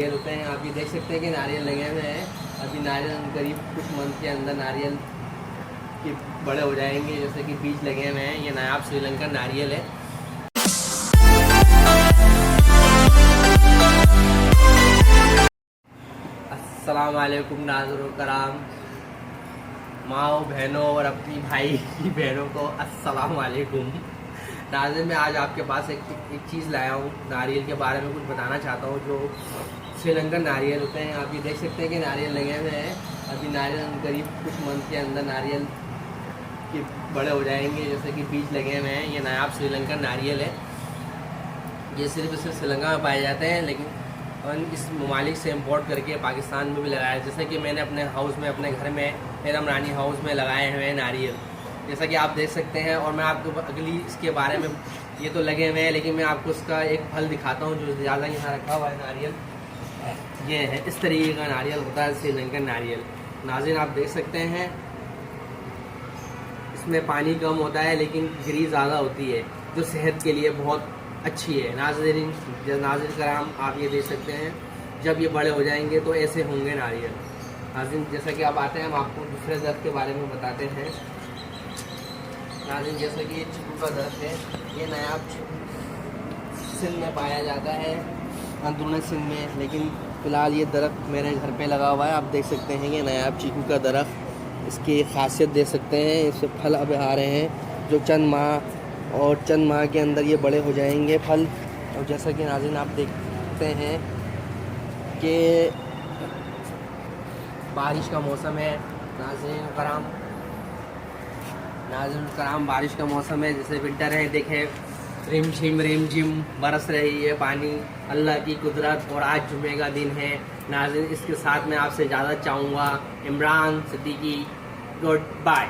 नारियल होते हैं। आप ये देख सकते हैं कि नारियल लगे हुए हैं। अभी नारियल करीब कुछ मंथ के अंदर नारियल के बड़े हो जाएंगे। जैसे कि बीज लगे हुए हैं। ये नायाब श्रीलंकन नारियल है। अस्सलाम वालेकुम नाज़रीन कराम, माओ बहनों और अपनी भाई की बहनों को अस्सलाम वालेकुम। नाज़रीन मैं आज आपके पास एक चीज़ लाया हूँ। नारियल के बारे में कुछ बताना चाहता हूँ। जो श्रीलंकन नारियल होते हैं। आप ये देख सकते हैं कि नारियल लगे हुए हैं। अभी नारियल करीब कुछ मंथ के अंदर नारियल के बड़े हो जाएंगे। जैसे कि बीज लगे हुए हैं। ये नायाब श्रीलंकन नारियल है। ये सिर्फ श्रीलंका में पाए जाते हैं, लेकिन इस ममालिक से इंपोर्ट करके पाकिस्तान में भी लगाया है। जैसे कि मैंने अपने हाउस में, अपने घर में, मेरा रानी हाउस में लगाए हुए हैं नारियल, जैसा कि आप देख सकते हैं। और मैं आपको अगली इसके बारे में, ये तो लगे हुए हैं, लेकिन मैं आपको इसका एक फल दिखाता हूँ जो ज़्यादा यहाँ रखा हुआ है। नारियल ये है, इस तरीके का नारियल होता है श्रीलंकन नारियल। नाज़रीन आप देख सकते हैं, इसमें पानी कम होता है लेकिन गिरी ज़्यादा होती है, जो सेहत के लिए बहुत अच्छी है। नाज़रीन कराम आप ये देख सकते हैं, जब ये बड़े हो जाएंगे तो ऐसे होंगे नारियल। नाज़रीन जैसा कि आप आते हैं, हम आपको दूसरे दरख्त के बारे में बताते हैं। नाज़रीन जैसा कि ये चीकू का दरख्त है। ये नायाब सिंध में पाया जाता है, अंदरूनी सिंध में, लेकिन फ़िलहाल ये दरख्त मेरे घर पे लगा हुआ है। आप देख सकते हैं ये नायाब चीकू का दरख्त। इसकी खासियत देख सकते हैं, इससे फल अब आ रहे हैं जो चंद माह के अंदर ये बड़े हो जाएंगे फल। और जैसा कि नाज़रीन आप देखते हैं कि बारिश का मौसम है। नाज़रीन कराम बारिश का मौसम है, जैसे विंटर है। देखें रिम झिम बरस रही है पानी, अल्लाह की कुदरत। और आज जुमे का दिन है। नाज़रीन इसके साथ मैं आपसे ज़्यादा चाहूँगा, इमरान सिद्दीकी, गुड बाय।